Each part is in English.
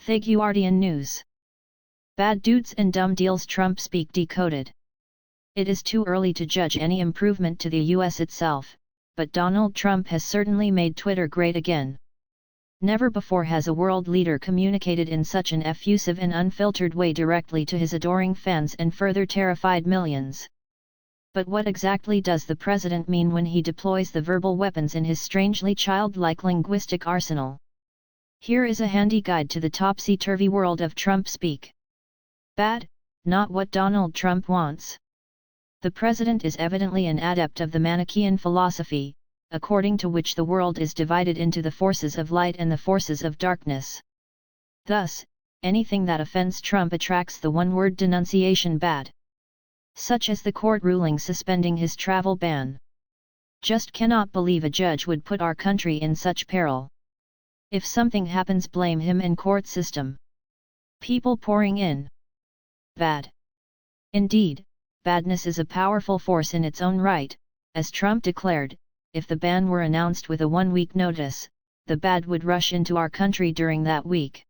Guardian News. Bad dudes and dumb deals Trumpspeak decoded. It is too early to judge any improvement to the US itself, but Donald Trump has certainly made Twitter great again. Never before has a world leader communicated in such an effusive and unfiltered way directly to his adoring fans and further terrified millions. But what exactly does the president mean when he deploys the verbal weapons in his strangely childlike linguistic arsenal? Here is a handy guide to the topsy-turvy world of Trumpspeak. Bad, not what Donald Trump wants. The president is evidently an adept of the Manichaean philosophy, according to which the world is divided into the forces of light and the forces of darkness. Thus, anything that offends Trump attracts the one-word denunciation bad. Such as the court ruling suspending his travel ban. Just cannot believe a judge would put our country in such peril. If something happens, blame him and court system. People pouring in. Bad. Indeed, badness is a powerful force in its own right, as Trump declared. If the ban were announced with a one-week notice, the bad would rush into our country during that week.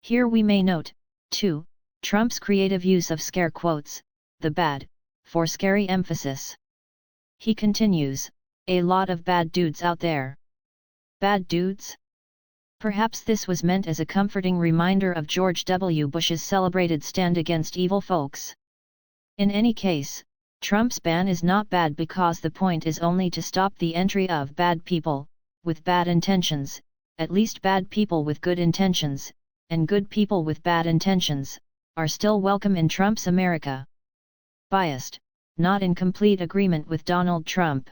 Here we may note, too, Trump's creative use of scare quotes, the bad, for scary emphasis. He continues, a lot of bad dudes out there. Bad dudes? Perhaps this was meant as a comforting reminder of George W. Bush's celebrated stand against evil folks. In any case, Trump's ban is not bad because the point is only to stop the entry of bad people, with bad intentions, at least bad people with good intentions, and good people with bad intentions, are still welcome in Trump's America. Biased, not in complete agreement with Donald Trump.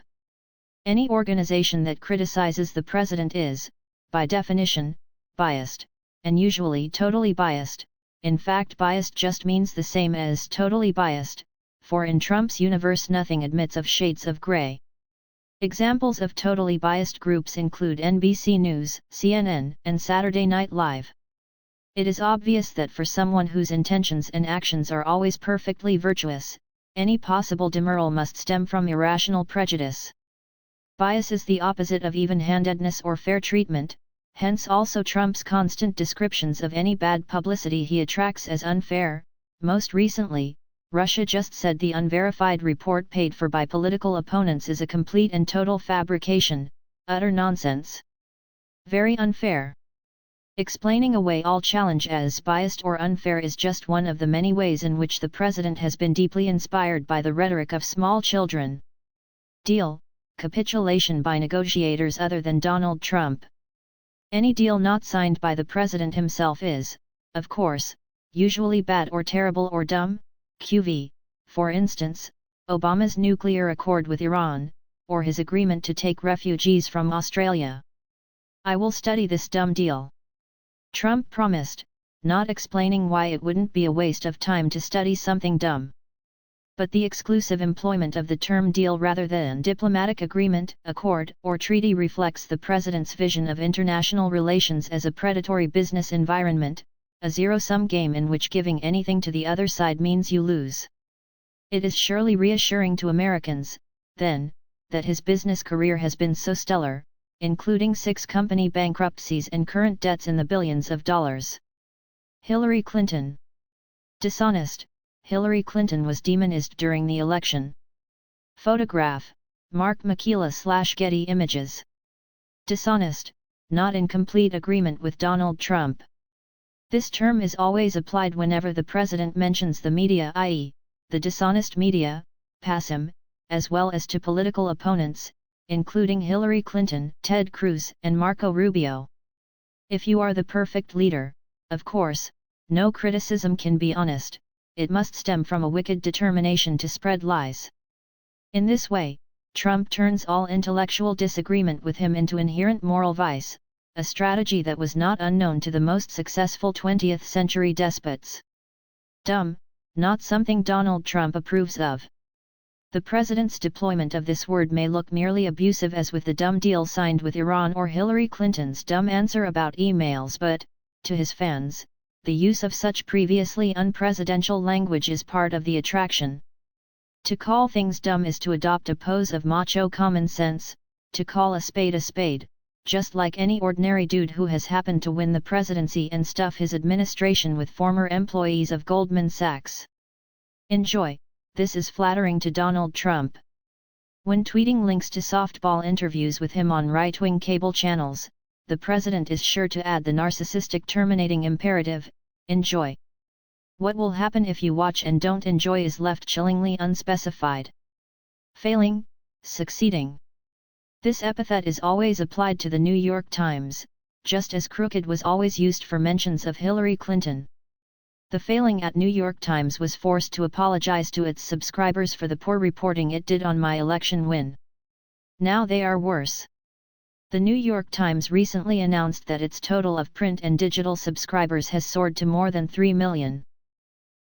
Any organization that criticizes the president is, by definition, biased, and usually totally biased. In fact, biased just means the same as totally biased, for in Trump's universe nothing admits of shades of gray. Examples of totally biased groups include NBC News, CNN, and Saturday Night Live. It is obvious that for someone whose intentions and actions are always perfectly virtuous, any possible demurral must stem from irrational prejudice. Bias is the opposite of even-handedness or fair treatment, hence also Trump's constant descriptions of any bad publicity he attracts as unfair. Most recently, Russia just said the unverified report paid for by political opponents is a complete and total fabrication, utter nonsense. Very unfair. Explaining away all challenge as biased or unfair is just one of the many ways in which the president has been deeply inspired by the rhetoric of small children. Deal. Capitulation by negotiators other than Donald Trump. Any deal not signed by the president himself is, of course, usually bad or terrible or dumb. QV, for instance, Obama's nuclear accord with Iran, or his agreement to take refugees from Australia. I will study this dumb deal. Trump promised, not explaining why it wouldn't be a waste of time to study something dumb. But the exclusive employment of the term deal rather than diplomatic agreement, accord, or treaty reflects the president's vision of international relations as a predatory business environment, a zero-sum game in which giving anything to the other side means you lose. It is surely reassuring to Americans, then, that his business career has been so stellar, including 6 company bankruptcies and current debts in the billions of dollars. Hillary Clinton. Dishonest. Hillary Clinton was demonized during the election. Photograph, Mark Makila/Getty Images. Dishonest, not in complete agreement with Donald Trump. This term is always applied whenever the president mentions the media, i.e., the dishonest media, pass him, as well as to political opponents, including Hillary Clinton, Ted Cruz, and Marco Rubio. If you are the perfect leader, of course, no criticism can be honest. It must stem from a wicked determination to spread lies. In this way, Trump turns all intellectual disagreement with him into inherent moral vice, a strategy that was not unknown to the most successful 20th-century despots. Dumb, not something Donald Trump approves of. The president's deployment of this word may look merely abusive as with the dumb deal signed with Iran or Hillary Clinton's dumb answer about emails, but, to his fans, the use of such previously unpresidential language is part of the attraction. To call things dumb is to adopt a pose of macho common sense. To call a spade, just like any ordinary dude who has happened to win the presidency and stuff his administration with former employees of Goldman Sachs. Enjoy, this is flattering to Donald Trump. When tweeting links to softball interviews with him on right-wing cable channels, the president is sure to add the narcissistic terminating imperative, enjoy. What will happen if you watch and don't enjoy is left chillingly unspecified. Failing, succeeding. This epithet is always applied to the New York Times, just as crooked was always used for mentions of Hillary Clinton. The failing at New York Times was forced to apologize to its subscribers for the poor reporting it did on my election win. Now they are worse. The New York Times recently announced that its total of print and digital subscribers has soared to more than 3 million.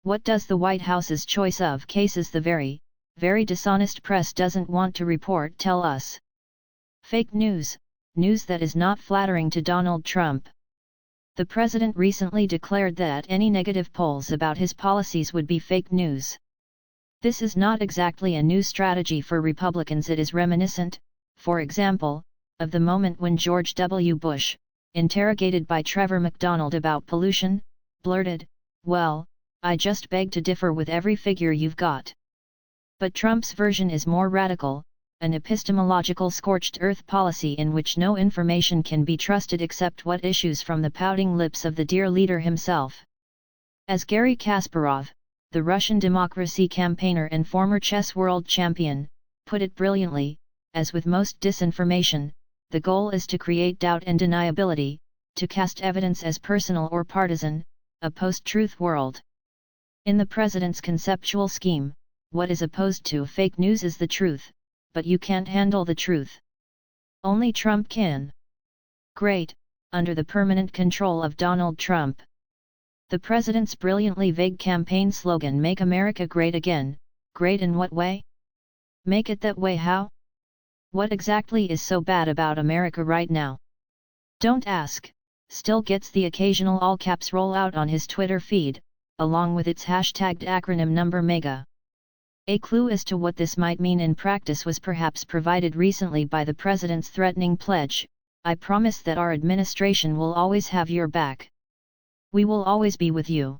What does the White House's choice of cases the very, very dishonest press doesn't want to report tell us? Fake news, news that is not flattering to Donald Trump. The president recently declared that any negative polls about his policies would be fake news. This is not exactly a new strategy for Republicans. It is reminiscent, for example, of the moment when George W. Bush, interrogated by Trevor McDonald about pollution, blurted, "Well, I just beg to differ with every figure you've got." But Trump's version is more radical, an epistemological scorched earth policy in which no information can be trusted except what issues from the pouting lips of the dear leader himself. As Garry Kasparov, the Russian democracy campaigner and former chess world champion, put it brilliantly, as with most disinformation, the goal is to create doubt and deniability, to cast evidence as personal or partisan, a post-truth world. In the president's conceptual scheme, what is opposed to fake news is the truth, but you can't handle the truth. Only Trump can. Great, under the permanent control of Donald Trump. The president's brilliantly vague campaign slogan "Make America Great Again," great in what way? Make it that way how? What exactly is so bad about America right now? Don't ask, still gets the occasional all-caps rollout on his Twitter feed, along with its hashtagged acronym number MEGA. A clue as to what this might mean in practice was perhaps provided recently by the president's threatening pledge, "I promise that our administration will always have your back. We will always be with you."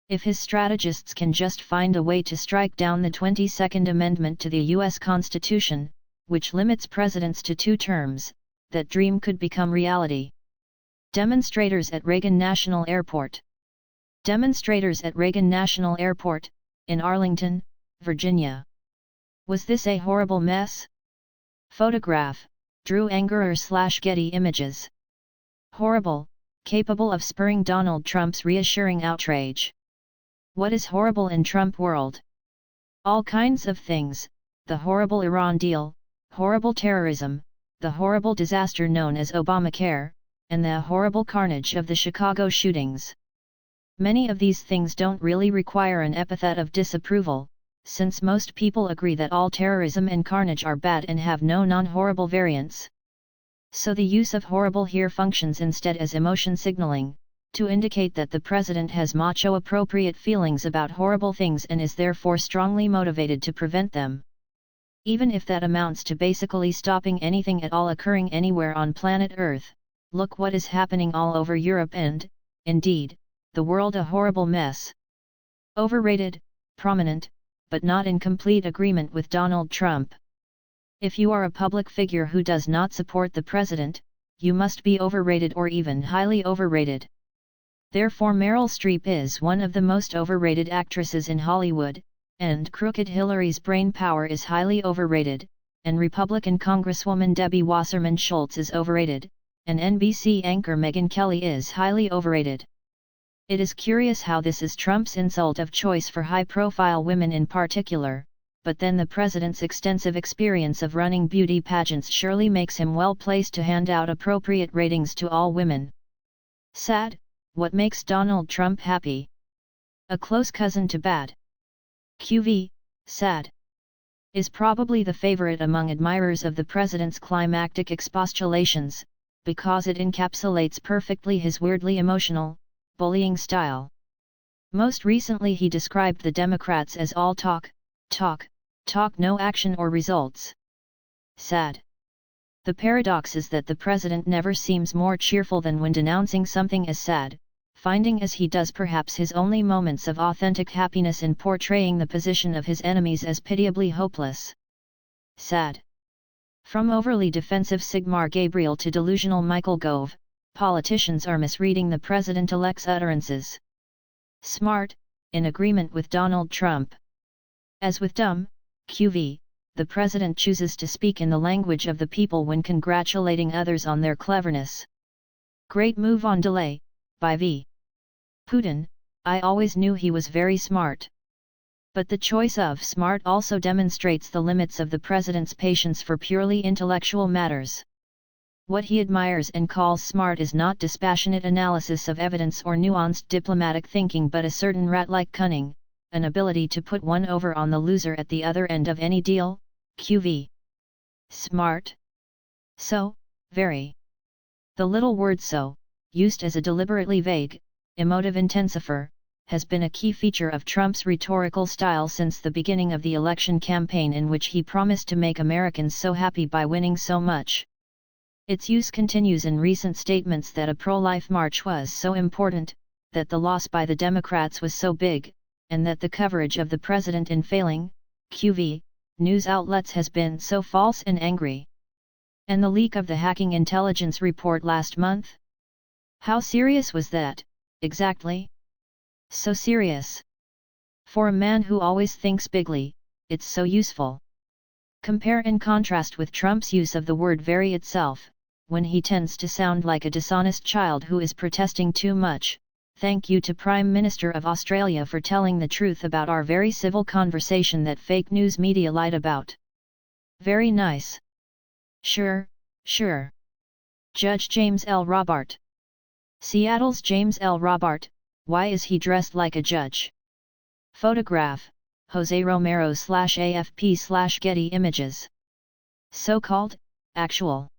If his strategists can just find a way to strike down the 22nd Amendment to the U.S. Constitution, which limits presidents to 2 terms, that dream could become reality. Demonstrators at Reagan National Airport. Demonstrators at Reagan National Airport, in Arlington, Virginia. Was this a horrible mess? Photograph, Drew Angerer/Getty Images. Horrible, capable of spurring Donald Trump's reassuring outrage. What is horrible in Trump world? All kinds of things, the horrible Iran deal, horrible terrorism, the horrible disaster known as Obamacare, and the horrible carnage of the Chicago shootings. Many of these things don't really require an epithet of disapproval, since most people agree that all terrorism and carnage are bad and have no non-horrible variants. So the use of horrible here functions instead as emotion signaling, to indicate that the president has macho-appropriate feelings about horrible things and is therefore strongly motivated to prevent them. Even if that amounts to basically stopping anything at all occurring anywhere on planet Earth, look what is happening all over Europe and, indeed, the world a horrible mess. Overrated, prominent, but not in complete agreement with Donald Trump. If you are a public figure who does not support the president, you must be overrated or even highly overrated. Therefore Meryl Streep is one of the most overrated actresses in Hollywood, and crooked Hillary's brain power is highly overrated, and Republican Congresswoman Debbie Wasserman Schultz is overrated, and NBC anchor Megyn Kelly is highly overrated. It is curious how this is Trump's insult of choice for high-profile women in particular, but then the president's extensive experience of running beauty pageants surely makes him well placed to hand out appropriate ratings to all women. Sad, what makes Donald Trump happy? A close cousin to bad. QV, sad. Is probably the favorite among admirers of the president's climactic expostulations, because it encapsulates perfectly his weirdly emotional, bullying style. Most recently he described the Democrats as all talk, talk, talk, no action or results. Sad. The paradox is that the president never seems more cheerful than when denouncing something as sad, finding as he does perhaps his only moments of authentic happiness in portraying the position of his enemies as pitiably hopeless. Sad. From overly defensive Sigmar Gabriel to delusional Michael Gove, politicians are misreading the president-elect's utterances. Smart, in agreement with Donald Trump. As with dumb, QV, the president chooses to speak in the language of the people when congratulating others on their cleverness. Great move on delay, by V. Putin. I always knew he was very smart. But the choice of smart also demonstrates the limits of the president's patience for purely intellectual matters. What he admires and calls smart is not dispassionate analysis of evidence or nuanced diplomatic thinking but a certain rat-like cunning, an ability to put one over on the loser at the other end of any deal, QV. Smart? So, very. The little word so, used as a deliberately vague, emotive intensifier, has been a key feature of Trump's rhetorical style since the beginning of the election campaign in which he promised to make Americans so happy by winning so much. Its use continues in recent statements that a pro-life march was so important, that the loss by the Democrats was so big, and that the coverage of the president in failing, QV, news outlets has been so false and angry. And the leak of the hacking intelligence report last month? How serious was that, exactly? So serious. For a man who always thinks bigly, it's so useful. Compare and contrast with Trump's use of the word very itself, when he tends to sound like a dishonest child who is protesting too much. Thank you to Prime Minister of Australia for telling the truth about our very civil conversation that fake news media lied about. Very nice. Sure, sure. Judge James L. Robart. Seattle's James L. Robart, why is he dressed like a judge? Photograph, Jose Romero/AFP/Getty Images. So-called, actual.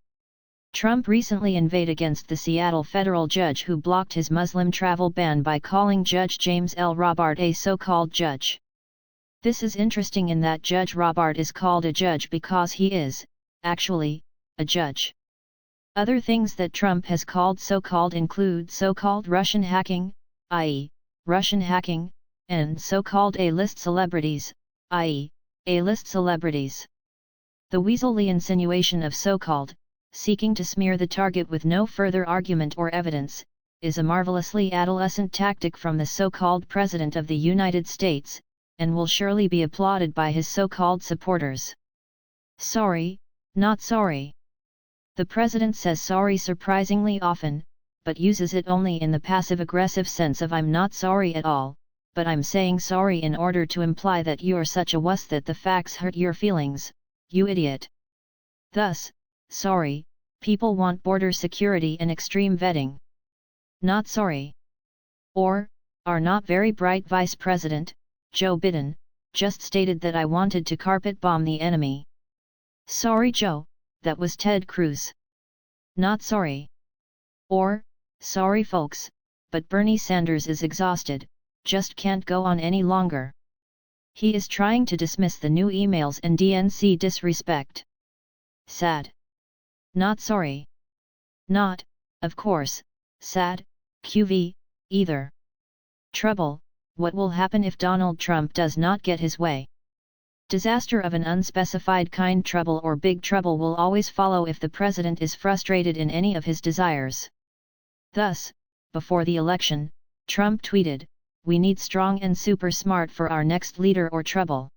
Trump recently inveighed against the Seattle federal judge who blocked his Muslim travel ban by calling Judge James L. Robart a so-called judge. This is interesting in that Judge Robart is called a judge because he is, actually, a judge. Other things that Trump has called so-called include so-called Russian hacking, i.e., Russian hacking, and so-called A-list celebrities, i.e., A-list celebrities. The weaselly insinuation of so-called, seeking to smear the target with no further argument or evidence, is a marvelously adolescent tactic from the so-called President of the United States, and will surely be applauded by his so-called supporters. Sorry, not sorry. The President says sorry surprisingly often, but uses it only in the passive-aggressive sense of I'm not sorry at all, but I'm saying sorry in order to imply that you're such a wuss that the facts hurt your feelings, you idiot. Thus, sorry, people want border security and extreme vetting. Not sorry. Or, our not very bright Vice President, Joe Biden, just stated that I wanted to carpet bomb the enemy. Sorry Joe, that was Ted Cruz. Not sorry. Or, sorry folks, but Bernie Sanders is exhausted, just can't go on any longer. He is trying to dismiss the new emails and DNC disrespect. Sad. Not sorry. Not, of course, sad, QV, either. Trouble, what will happen if Donald Trump does not get his way? Disaster of an unspecified kind. Trouble or big trouble will always follow if the president is frustrated in any of his desires. Thus, before the election, Trump tweeted, "We need strong and super smart for our next leader or trouble."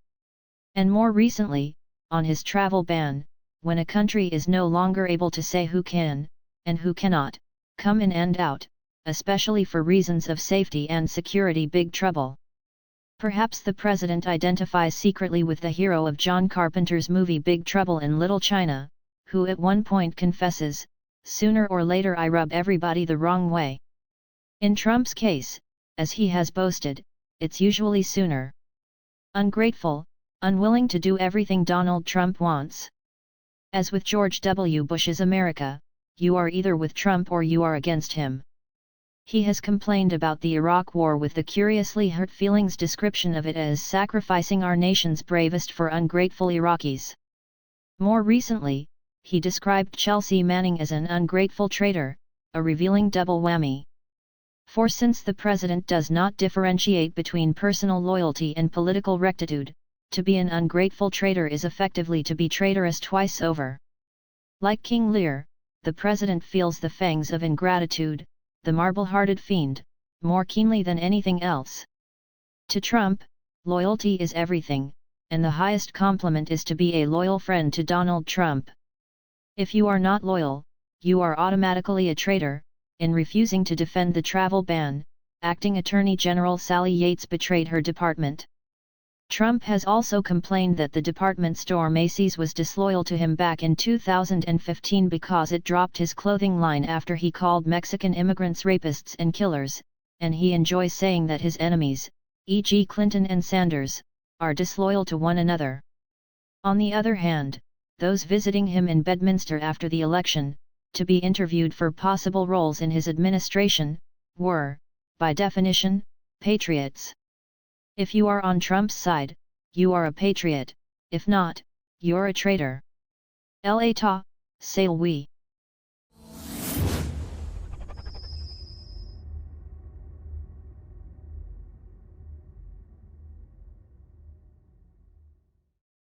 And more recently, on his travel ban, when a country is no longer able to say who can, and who cannot, come in and out, especially for reasons of safety and security. Big trouble. Perhaps the president identifies secretly with the hero of John Carpenter's movie Big Trouble in Little China, who at one point confesses, "Sooner or later I rub everybody the wrong way." In Trump's case, as he has boasted, it's usually sooner. Ungrateful, unwilling to do everything Donald Trump wants. As with George W. Bush's America, you are either with Trump or you are against him. He has complained about the Iraq War with the curiously hurt feelings description of it as sacrificing our nation's bravest for ungrateful Iraqis. More recently, he described Chelsea Manning as an ungrateful traitor, a revealing double whammy. For since the president does not differentiate between personal loyalty and political rectitude, to be an ungrateful traitor is effectively to be traitorous twice over. Like King Lear, the president feels the fangs of ingratitude, the marble-hearted fiend, more keenly than anything else. To Trump, loyalty is everything, and the highest compliment is to be a loyal friend to Donald Trump. If you are not loyal, you are automatically a traitor. In refusing to defend the travel ban, Acting Attorney General Sally Yates betrayed her department. Trump has also complained that the department store Macy's was disloyal to him back in 2015 because it dropped his clothing line after he called Mexican immigrants rapists and killers, and he enjoys saying that his enemies, e.g. Clinton and Sanders, are disloyal to one another. On the other hand, those visiting him in Bedminster after the election, to be interviewed for possible roles in his administration, were, by definition, patriots. If you are on Trump's side, you are a patriot; if not, you're a traitor. La ta, say we.